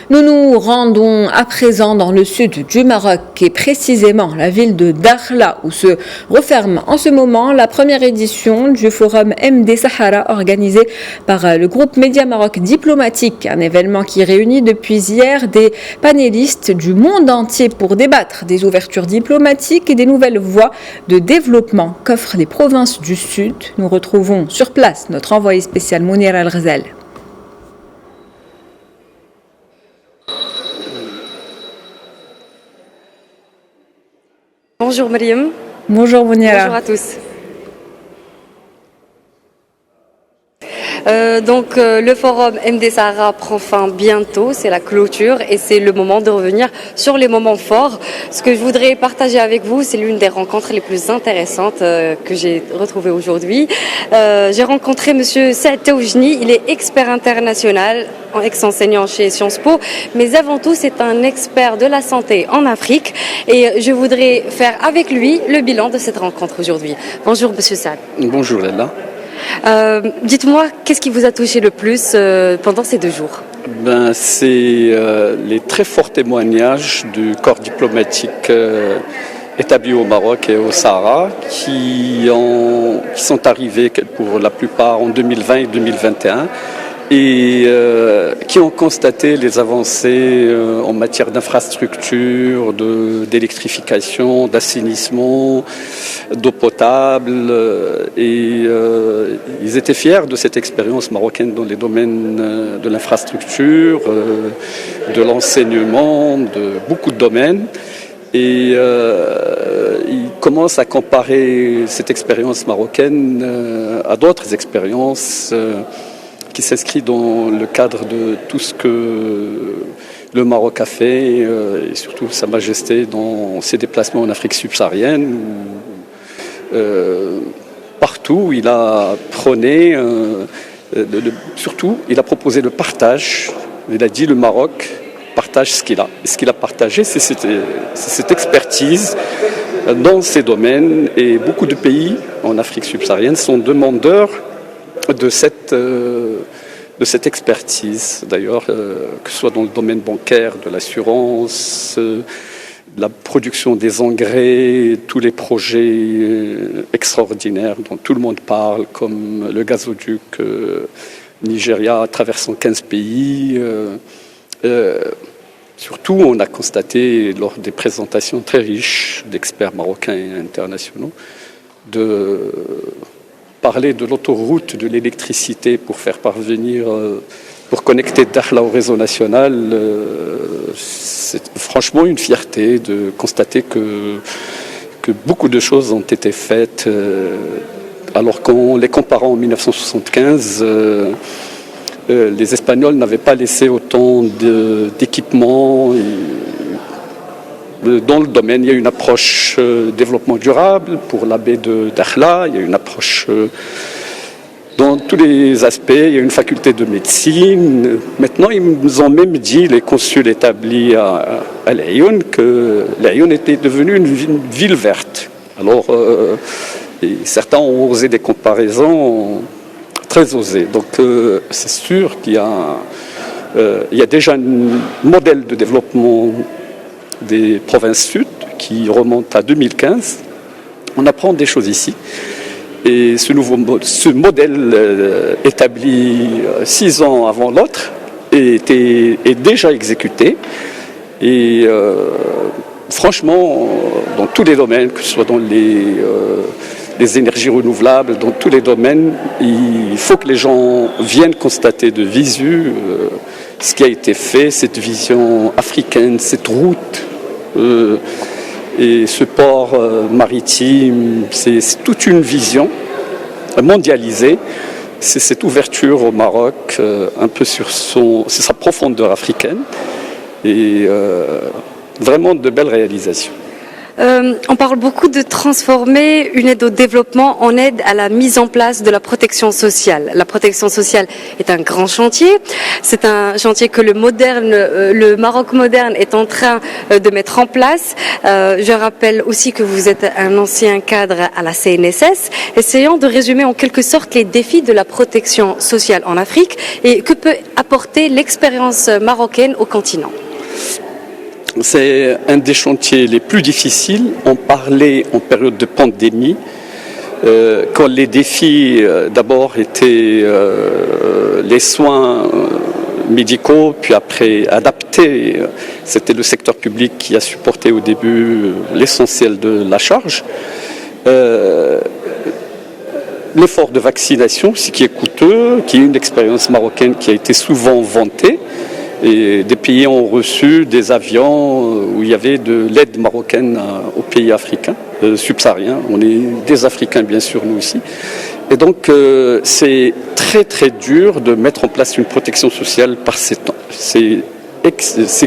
Nous nous rendons à présent dans le sud du Maroc et précisément la ville de Dakhla où se referme en ce moment la première édition du forum MD Sahara organisé par le groupe Média Maroc Diplomatique, un événement qui réunit depuis hier des panélistes du monde entier pour débattre des ouvertures diplomatiques et des nouvelles voies de développement qu'offrent les provinces du Sud. Nous retrouvons sur place notre envoyé spécial Mounir Al-Ghazal. Bonjour Mariam. Bonjour Mounira. Bonjour à tous. Le forum MD Sahara prend fin bientôt, c'est la clôture et c'est le moment de revenir sur les moments forts. Ce que je voudrais partager avec vous, c'est l'une des rencontres les plus intéressantes que j'ai retrouvées aujourd'hui. J'ai rencontré Monsieur Saad Taoujni, il est expert international, ex-enseignant chez Sciences Po, mais avant tout c'est un expert de la santé en Afrique et je voudrais faire avec lui le bilan de cette rencontre aujourd'hui. Bonjour Monsieur Saad. Bonjour Lella. Dites-moi, qu'est-ce qui vous a touché le plus pendant ces 2 jours? C'est les très forts témoignages du corps diplomatique établi au Maroc et au Sahara qui sont arrivés pour la plupart en 2020 et 2021 et qui ont constaté les avancées en matière d'infrastructures, d'électrification, d'assainissement, d'eau potable et ils étaient fiers de cette expérience marocaine dans les domaines de l'infrastructure, de l'enseignement, de beaucoup de domaines. Et ils commencent à comparer cette expérience marocaine à d'autres expériences qui s'inscrit dans le cadre de tout ce que le Maroc a fait, et surtout Sa Majesté dans ses déplacements en Afrique subsaharienne. Partout, il a prôné, surtout, il a proposé le partage. Il a dit le Maroc partage ce qu'il a. Et ce qu'il a partagé, c'est cette expertise dans ces domaines. Et beaucoup de pays en Afrique subsaharienne sont demandeurs de cette expertise, d'ailleurs, que ce soit dans le domaine bancaire, de l'assurance, de la production des engrais, tous les projets extraordinaires dont tout le monde parle, comme le gazoduc Nigeria traversant 15 pays. Surtout, on a constaté lors des présentations très riches d'experts marocains et internationaux de parler de l'autoroute de l'électricité pour faire parvenir, pour connecter Dakhla au réseau national. C'est franchement une fierté de constater que beaucoup de choses ont été faites, alors qu'en les comparant en 1975, les Espagnols n'avaient pas laissé autant d'équipements. Dans le domaine, il y a une approche développement durable pour la baie de Dakhla, il y a une approche dans tous les aspects, il y a une faculté de médecine. Maintenant, ils nous ont même dit, les consuls établis à l'Aïoun, que l'Aïoun était devenue une ville verte. Alors, et certains ont osé des comparaisons très osées. Donc, c'est sûr qu'il y a déjà un modèle de développement des provinces sud qui remonte à 2015. On apprend des choses ici. Et ce modèle établi 6 ans avant l'autre est déjà exécuté. Et franchement, dans tous les domaines, que ce soit dans les énergies renouvelables, dans tous les domaines, il faut que les gens viennent constater de visu ce qui a été fait, cette vision africaine, cette route et ce port maritime. C'est toute une vision mondialisée. C'est cette ouverture au Maroc, un peu sur sa profondeur africaine, et vraiment de belles réalisations. On parle beaucoup de transformer une aide au développement en aide à la mise en place de la protection sociale. La protection sociale est un grand chantier. C'est un chantier que le Maroc moderne est en train de mettre en place. Je rappelle aussi que vous êtes un ancien cadre à la CNSS. Essayons de résumer en quelque sorte les défis de la protection sociale en Afrique et que peut apporter l'expérience marocaine au continent. C'est un des chantiers les plus difficiles. On parlait en période de pandémie, quand les défis d'abord étaient les soins médicaux, puis après adaptés. C'était le secteur public qui a supporté au début l'essentiel de la charge. L'effort de vaccination, ce qui est coûteux, qui est une expérience marocaine qui a été souvent vantée. Et des pays ont reçu des avions où il y avait de l'aide marocaine aux pays africains, subsahariens. On est des Africains, bien sûr, nous aussi. Et donc, c'est très, très dur de mettre en place une protection sociale par ces temps. C'est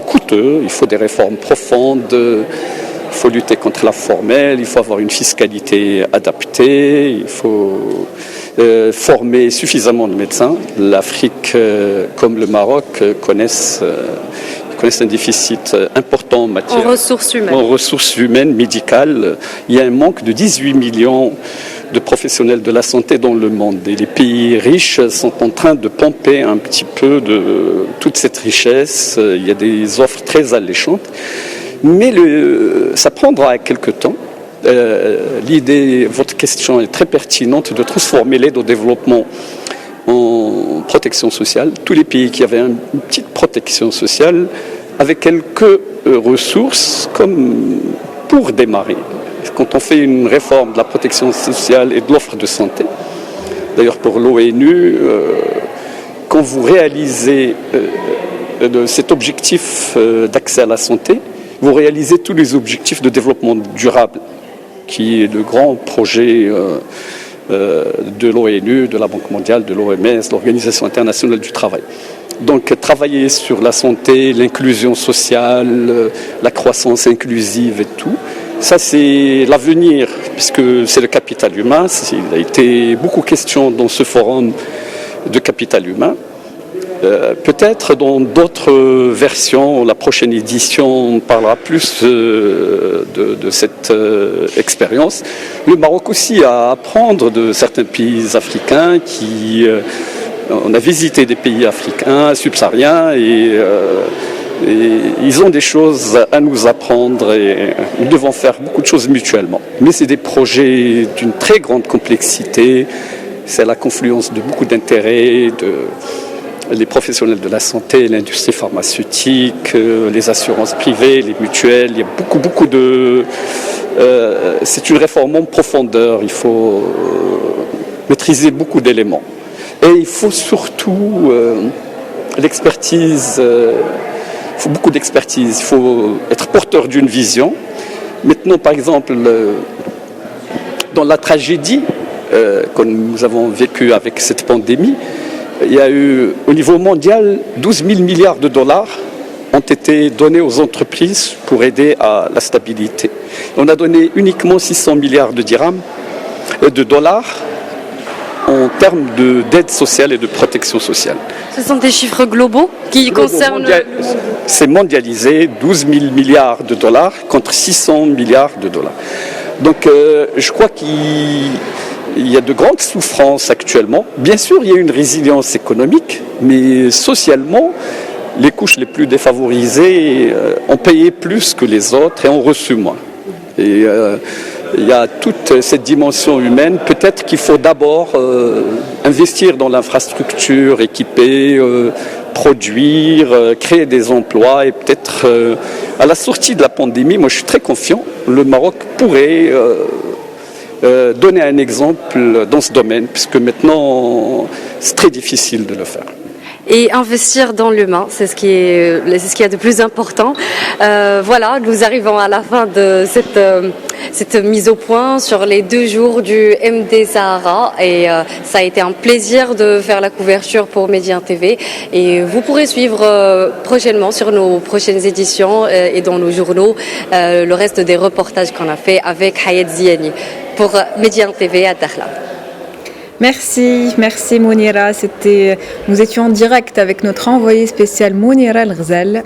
coûteux, il faut des réformes profondes, il faut lutter contre la formelle, il faut avoir une fiscalité adaptée, il faut former suffisamment de médecins. L'Afrique, comme le Maroc, connaissent un déficit important en matière en ressources humaines médicales. Il y a un manque de 18 millions de professionnels de la santé dans le monde. Et les pays riches sont en train de pomper un petit peu de toute cette richesse. Il y a des offres très alléchantes. Mais ça prendra quelque temps. Votre question est très pertinente de transformer l'aide au développement en protection sociale. Tous les pays qui avaient une petite protection sociale avaient quelques ressources comme pour démarrer. Quand on fait une réforme de la protection sociale et de l'offre de santé, d'ailleurs pour l'ONU, quand vous réalisez cet objectif d'accès à la santé, vous réalisez tous les objectifs de développement durable, qui est le grand projet de l'ONU, de la Banque mondiale, de l'OMS, l'Organisation internationale du travail. Donc travailler sur la santé, l'inclusion sociale, la croissance inclusive et tout, ça c'est l'avenir, puisque c'est le capital humain. Il a été beaucoup question dans ce forum de capital humain. Peut-être dans d'autres versions, la prochaine édition on parlera plus de cette expérience. Le Maroc aussi a à apprendre de certains pays africains on a visité des pays africains, subsahariens et ils ont des choses à nous apprendre et nous devons faire beaucoup de choses mutuellement. Mais c'est des projets d'une très grande complexité, c'est la confluence de beaucoup d'intérêts, les professionnels de la santé, l'industrie pharmaceutique, les assurances privées, les mutuelles. Il y a beaucoup de... c'est une réforme en profondeur. Il faut maîtriser beaucoup d'éléments. Et il faut surtout l'expertise. Il faut beaucoup d'expertise. Il faut être porteur d'une vision. Maintenant, par exemple, dans la tragédie que nous avons vécue avec cette pandémie, il y a eu, au niveau mondial, 12 000 milliards de dollars ont été donnés aux entreprises pour aider à la stabilité. On a donné uniquement 600 milliards de dollars en termes d'aide sociale et de protection sociale. Ce sont des chiffres globaux qui concernent... C'est mondialisé, 12 000 milliards de dollars contre 600 milliards de dollars. Donc je crois qu'il y a de grandes souffrances actuellement. Bien sûr, il y a une résilience économique, mais socialement, les couches les plus défavorisées ont payé plus que les autres et ont reçu moins. Et il y a toute cette dimension humaine. Peut-être qu'il faut d'abord investir dans l'infrastructure, équiper, produire, créer des emplois et peut-être à la sortie de la pandémie, moi je suis très confiant, le Maroc pourrait donner un exemple dans ce domaine, puisque maintenant c'est très difficile de le faire. et investir dans l'humain. C'est ce qui est de plus important. Voilà, nous arrivons à la fin de cette mise au point sur les 2 jours du MD Sahara et ça a été un plaisir de faire la couverture pour Média TV et vous pourrez suivre prochainement sur nos prochaines éditions et dans nos journaux le reste des reportages qu'on a fait avec Hayat Ziani pour Média TV à Dakhla. Merci Mounira. Nous étions en direct avec notre envoyée spéciale Mounira El Ghzal.